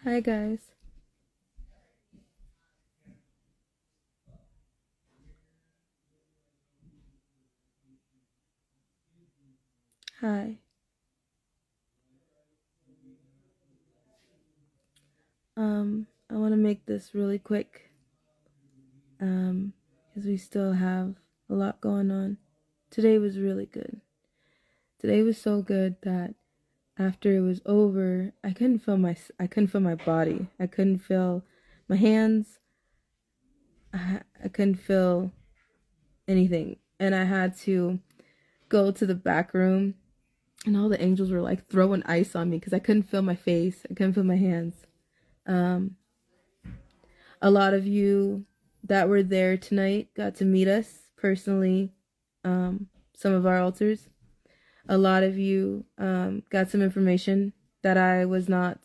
Hi, guys. Hi. I want to make this really quick, because we still have a lot going on. Today was really good. Today was so good that after it was over, I couldn't feel my body. I couldn't feel my hands. I couldn't feel anything, and I had to go to the back room, and all the angels were like throwing ice on me because I couldn't feel my face. I couldn't feel my hands. Um, a lot of you that were there tonight got to meet us personally, some of our altars. A lot of you got some information that I was not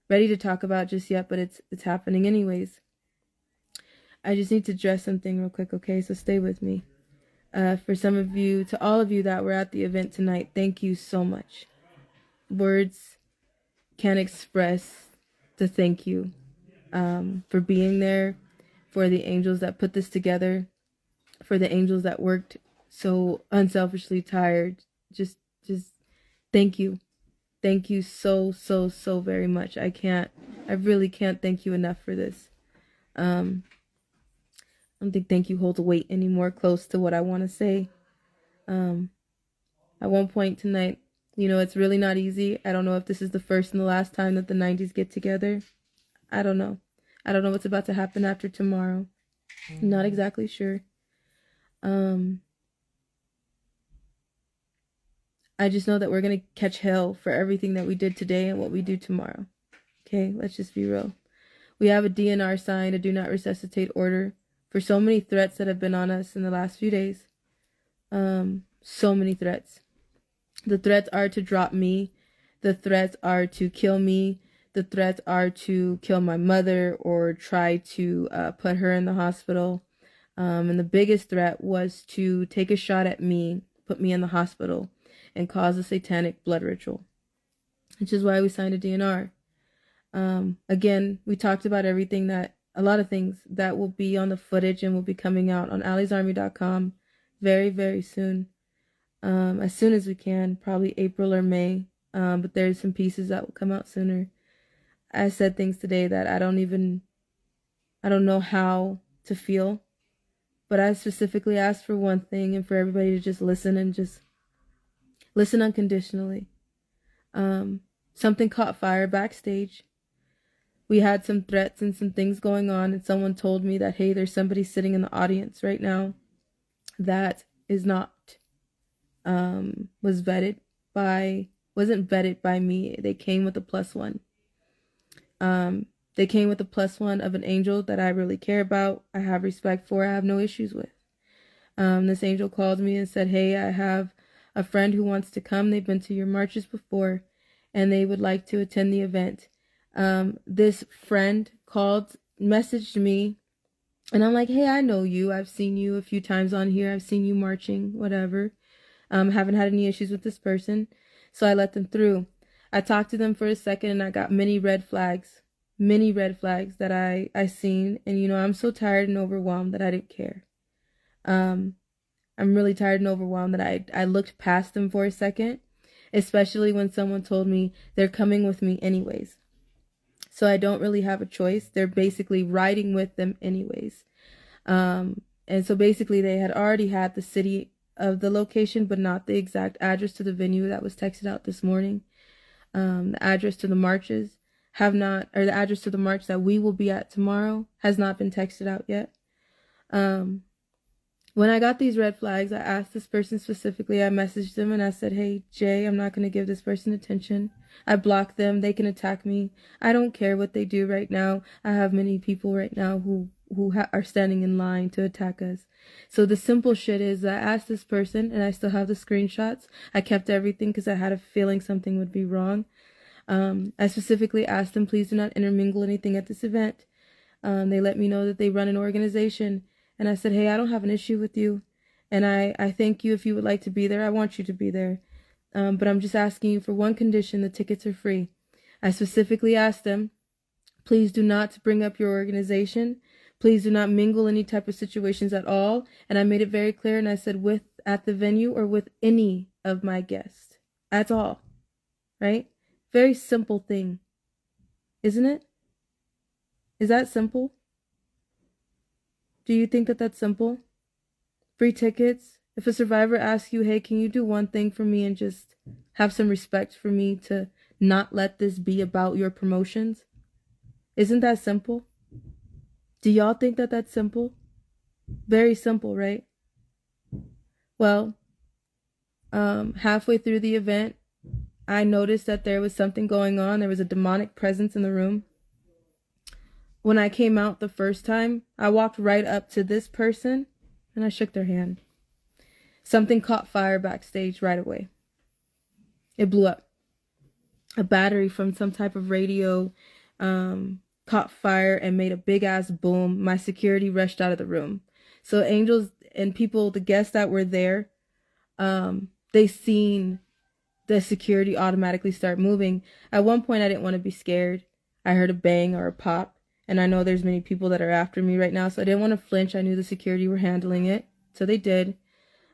ready to talk about just yet, but it's happening anyways. I just need to address something real quick, okay? So stay with me. For some of you, to all of you that were at the event tonight, thank you so much. Words can't express the thank you for being there, for the angels that put this together, for the angels that worked so unselfishly tired. Just thank you. Thank you so very much. I really can't thank you enough for this. I don't think thank you holds weight anymore close to what I want to say. At one point tonight, it's really not easy. I don't know if this is the first and the last time that the 90s get together. I don't know. I don't know what's about to happen after tomorrow. I'm not exactly sure. I just know that we're going to catch hell for everything that we did today and what we do tomorrow. Okay, let's just be real. We have a DNR sign, a do not resuscitate order, for so many threats that have been on us in the last few days. So many threats. The threats are to drop me. The threats are to kill me. The threats are to kill my mother or try to put her in the hospital. And the biggest threat was to take a shot at me, put me in the hospital, and cause a satanic blood ritual, which is why we signed a DNR. Again, we talked about a lot of things that will be on the footage and will be coming out on Ali'sArmy.com very, very soon. As soon as we can, probably April or May. But there's some pieces that will come out sooner. I said things today that I don't know how to feel, but I specifically asked for one thing and for everybody to just listen and just listen unconditionally. Something caught fire backstage. We had some threats and some things going on, and someone told me that, hey, there's somebody sitting in the audience right now that is not, wasn't vetted by me. They came with a +1. They came with a +1 of an angel that I really care about, I have respect for, I have no issues with. This angel called me and said, hey, I have a friend who wants to come. They've been to your marches before, and they would like to attend the event. This friend messaged me, and I'm like, hey, I know you. I've seen you a few times on here. I've seen you marching, whatever. Haven't had any issues with this person, so I let them through. I talked to them for a second, and I got many red flags that I seen, and I'm so tired and overwhelmed that I didn't care. I'm really tired and overwhelmed that I looked past them for a second, especially when someone told me they're coming with me anyways. So I don't really have a choice. They're basically riding with them anyways. And so basically they had already had the city of the location, but not the exact address to the venue that was texted out this morning. The address to the marches the address to the march that we will be at tomorrow has not been texted out yet. When I got these red flags, I asked this person specifically. I messaged them and I said, hey, Jay, I'm not going to give this person attention. I blocked them. They can attack me. I don't care what they do right now. I have many people right now who are standing in line to attack us. So the simple shit is I asked this person, and I still have the screenshots. I kept everything because I had a feeling something would be wrong. I specifically asked them, please do not intermingle anything at this event. They let me know that they run an organization. And I said, hey, I don't have an issue with you. And I thank you if you would like to be there. I want you to be there. But I'm just asking you for one condition. The tickets are free. I specifically asked them, Please do not bring up your organization. Please do not mingle any type of situations at all. And I made it very clear, and I said with at the venue or with any of my guests. That's all. Right? Very simple thing. Isn't it? Is that simple? Do you think that that's simple? Free tickets. If a survivor asks you, hey, can you do one thing for me and just have some respect for me to not let this be about your promotions? Isn't that simple? Do y'all think that that's simple? Very simple, right? Well, halfway through the event, I noticed that there was something going on. There was a demonic presence in the room. When I came out the first time, I walked right up to this person and I shook their hand. Something caught fire backstage right away. It blew up. A battery from some type of radio caught fire and made a big ass boom. My security rushed out of the room. So angels and people, the guests that were there, they seen the security automatically start moving. At one point, I didn't want to be scared. I heard a bang or a pop, and I know there's many people that are after me right now, so I didn't want to flinch. I knew the security were handling it, so they did.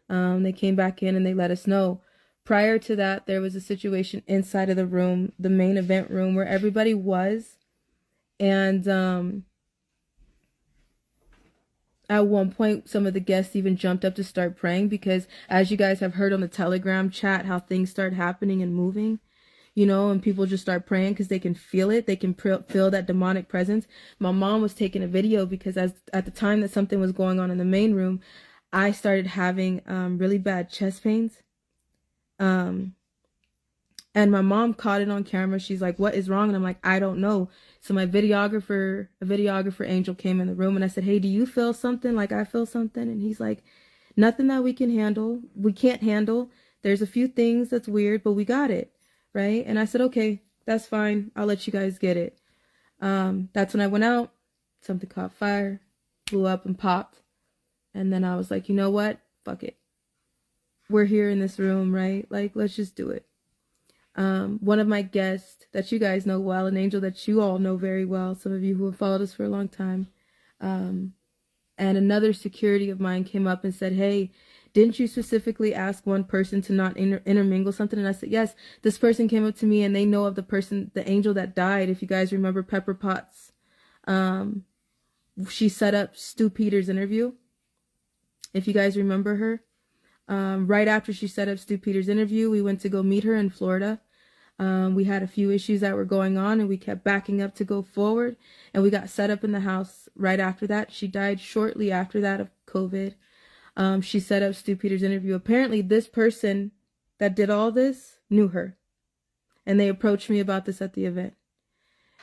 They came back in and they let us know. Prior to that, there was a situation inside of the room, the main event room, where everybody was. And at one point, some of the guests even jumped up to start praying because, as you guys have heard on the Telegram chat, how things start happening and moving, you know, and people just start praying because they can feel it. They can feel that demonic presence. My mom was taking a video because at the time that something was going on in the main room, I started having really bad chest pains. And my mom caught it on camera. She's like, what is wrong? And I'm like, I don't know. So a videographer angel came in the room and I said, hey, do you feel something like I feel something? And he's like, nothing that we can handle. We can't handle. There's a few things that's weird, but we got it. Right. And I said, okay, that's fine. I'll let you guys get it. That's when I went out. Something caught fire, blew up and popped. And then I was like, you know what? Fuck it. We're here in this room, right? Like, let's just do it. One of my guests that you guys know well, an angel that you all know very well, some of you who have followed us for a long time, and another security of mine came up and said, hey, didn't you specifically ask one person to not intermingle something? And I said, yes. This person came up to me and they know of the person, the angel that died. If you guys remember Pepper Potts, she set up Stu Peters' interview. If you guys remember her, right after she set up Stu Peters' interview, we went to go meet her in Florida. We had a few issues that were going on and we kept backing up to go forward, and we got set up in the house right after that. She died shortly after that of COVID. She set up Stu Peters' interview. Apparently this person that did all this knew her, and they approached me about this at the event.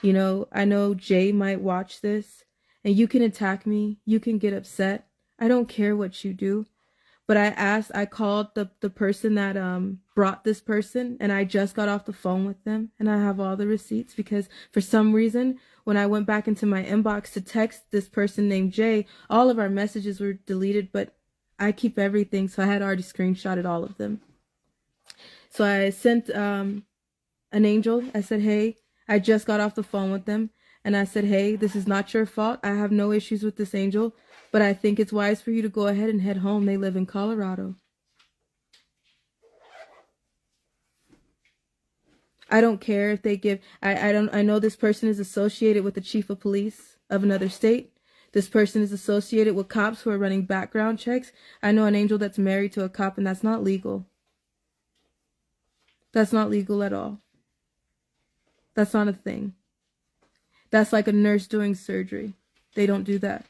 You know, I know Jay might watch this and you can attack me. You can get upset. I don't care what you do. But I called the person that brought this person, and I just got off the phone with them, and I have all the receipts because for some reason, when I went back into my inbox to text this person named Jay, all of our messages were deleted, but I keep everything, so I had already screenshotted all of them. So I sent an angel. I said, hey, I just got off the phone with them, and I said, hey, this is not your fault. I have no issues with this angel, but I think it's wise for you to go ahead and head home. They live in Colorado. I don't care if they give, I know this person is associated with the chief of police of another state. This person is associated with cops who are running background checks. I know an angel that's married to a cop, and that's not legal. That's not legal at all. That's not a thing. That's like a nurse doing surgery. They don't do that.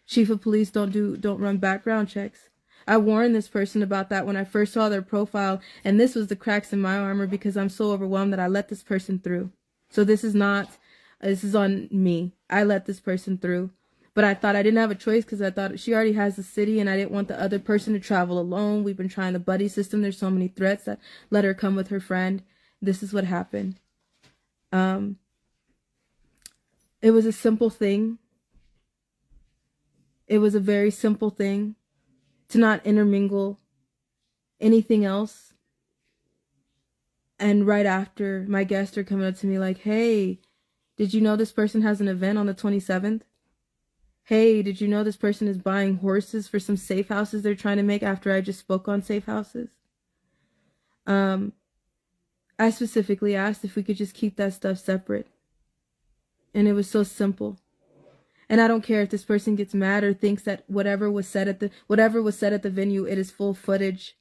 Chief of police don't run background checks. I warned this person about that when I first saw their profile, and this was the cracks in my armor because I'm so overwhelmed that I let this person through. So this is on me. I let this person through. But I thought I didn't have a choice because I thought she already has the city and I didn't want the other person to travel alone. We've been trying the buddy system. There's so many threats that let her come with her friend. This is what happened. It was a simple thing. It was a very simple thing to not intermingle anything else. And right after, my guests are coming up to me like, hey, did you know this person has an event on the 27th? Hey, did you know this person is buying horses for some safe houses they're trying to make after I just spoke on safe houses? I specifically asked if we could just keep that stuff separate. And it was so simple. And I don't care if this person gets mad or thinks that whatever was said at the venue, it is full footage.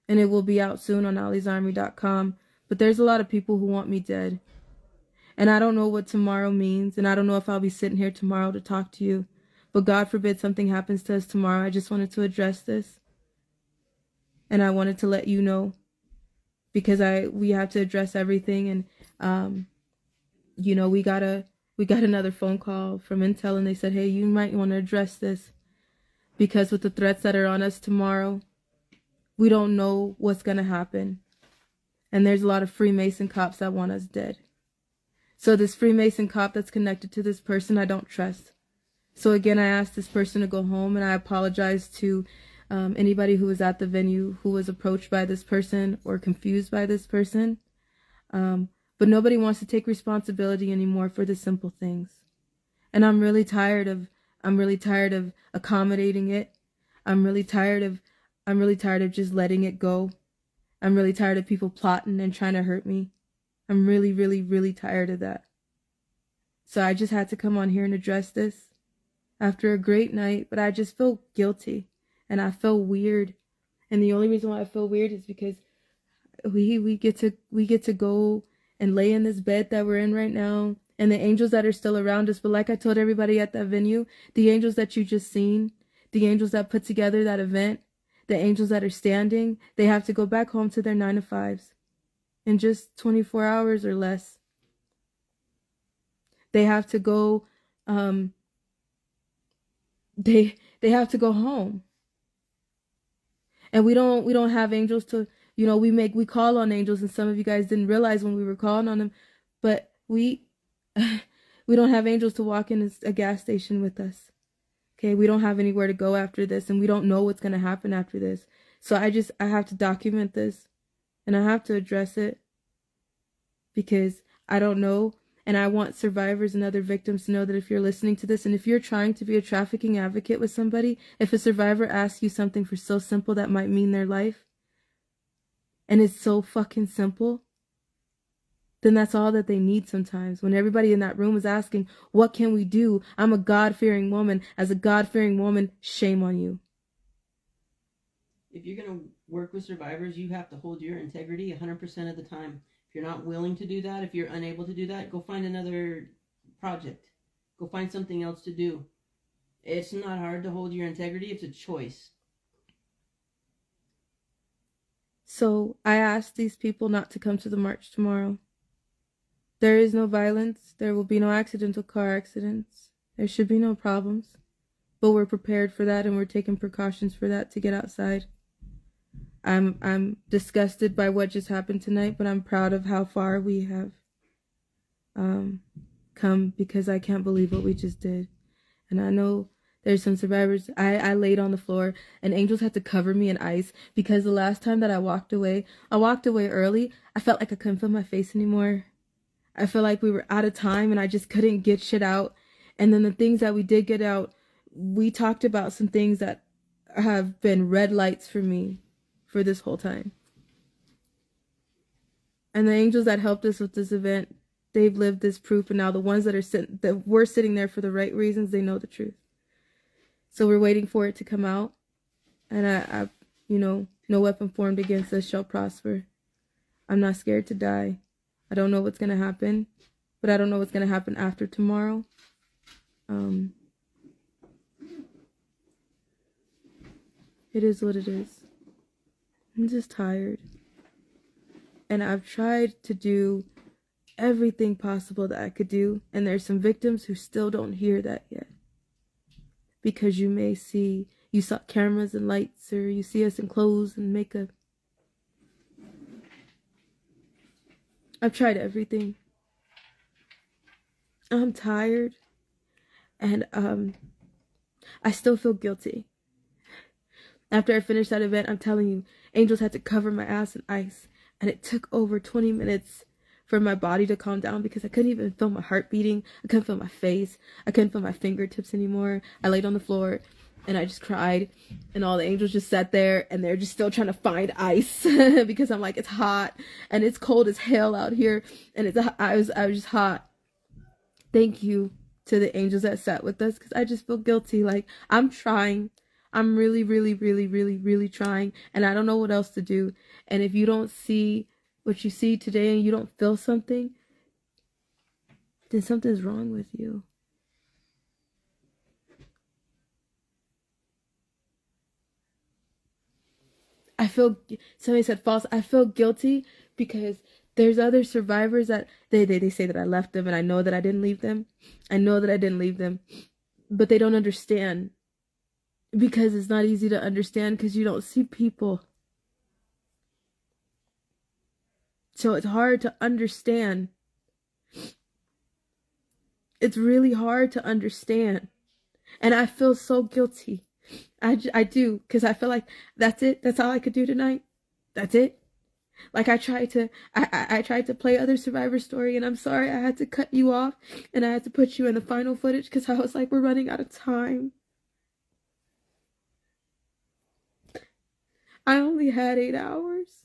And it will be out soon on Ali'sArmy.com. But there's a lot of people who want me dead. And I don't know what tomorrow means. And I don't know if I'll be sitting here tomorrow to talk to you. But God forbid something happens to us tomorrow. I just wanted to address this. And I wanted to let you know. Because we have to address everything. And, we got another phone call from Intel. And they said, hey, you might want to address this. Because with the threats that are on us tomorrow, we don't know what's going to happen. And there's a lot of Freemason cops that want us dead. So this Freemason cop that's connected to this person, I don't trust. So again, I asked this person to go home, and I apologize to anybody who was at the venue who was approached by this person or confused by this person. But nobody wants to take responsibility anymore for the simple things. And I'm really tired of accommodating it. I'm really tired of just letting it go. I'm really tired of people plotting and trying to hurt me. I'm really, really, really tired of that. So I just had to come on here and address this after a great night, but I just feel guilty and I feel weird. And the only reason why I feel weird is because we get to go and lay in this bed that we're in right now, and the angels that are still around us. But like I told everybody at that venue, the angels that you just seen, the angels that put together that event, the angels that are standing, they have to go back home to their 9-to-5s in just 24 hours or less. They have to go, they have to go home. And we don't have angels to, we call on angels, and some of you guys didn't realize when we were calling on them, but we don't have angels to walk in a gas station with us. Okay, we don't have anywhere to go after this, and we don't know what's going to happen after this. So I have to document this, and I have to address it, because I don't know, and I want survivors and other victims to know that if you're listening to this, and if you're trying to be a trafficking advocate with somebody, if a survivor asks you something for so simple that might mean their life, and it's so fucking simple, then that's all that they need sometimes. When everybody in that room is asking, what can we do? I'm a God-fearing woman. As a God-fearing woman, shame on you. If you're going to work with survivors, you have to hold your integrity 100% of the time. If you're not willing to do that, if you're unable to do that, go find another project. Go find something else to do. It's not hard to hold your integrity. It's a choice. So I asked these people not to come to the march tomorrow. There is no violence. There will be no accidental car accidents. There should be no problems. But we're prepared for that, and we're taking precautions for that to get outside. I'm disgusted by what just happened tonight, but I'm proud of how far we have come, because I can't believe what we just did. And I know there's some survivors. I laid on the floor, and angels had to cover me in ice, because the last time that I walked away early. I felt like I couldn't feel my face anymore. I felt like we were out of time, and I just couldn't get shit out. And then the things that we did get out, we talked about some things that have been red lights for me for this whole time. And the angels that helped us with this event, they've lived this proof, and now the ones that were sitting there for the right reasons, they know the truth. So we're waiting for it to come out, and I no weapon formed against us shall prosper. I'm not scared to die. I don't know what's gonna happen, but I don't know what's gonna happen after tomorrow. It is what it is. I'm just tired. And I've tried to do everything possible that I could do. And there's some victims who still don't hear that yet. Because you saw cameras and lights, or you see us in clothes and makeup. I've tried everything. I'm tired. And I still feel guilty. After I finished that event, I'm telling you, angels had to cover my ass in ice. And it took over 20 minutes for my body to calm down because I couldn't even feel my heart beating. I couldn't feel my face. I couldn't feel my fingertips anymore. I laid on the floor and I just cried, and all the angels just sat there and they're just still trying to find ice because I'm like, it's hot and it's cold as hell out here, and I was just hot. Thank you to the angels that sat with us, because I just feel guilty. Like, I'm trying. I'm really, really, really, really, really trying, and I don't know what else to do. And if you don't see what you see today and you don't feel something, then something's wrong with you. Somebody said false. I feel guilty because there's other survivors that they say that I left them, and I know that I didn't leave them. I know that I didn't leave them, but they don't understand, because it's not easy to understand because you don't see people. So it's hard to understand. It's really hard to understand. And I feel so guilty. I do, because I feel like that's it. That's all I could do tonight. That's it. Like, I tried to play other Survivor story, and I'm sorry I had to cut you off and I had to put you in the final footage because I was like, we're running out of time. I only had 8 hours.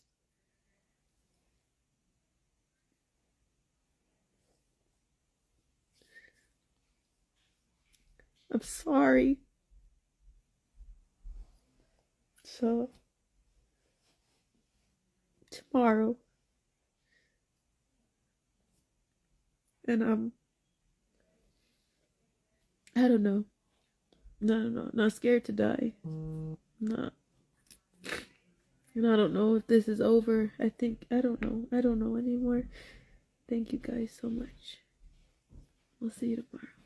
I'm sorry. So, tomorrow. And I don't know. No, not scared to die. Not. And I don't know if this is over. I don't know. I don't know anymore. Thank you guys so much. We'll see you tomorrow.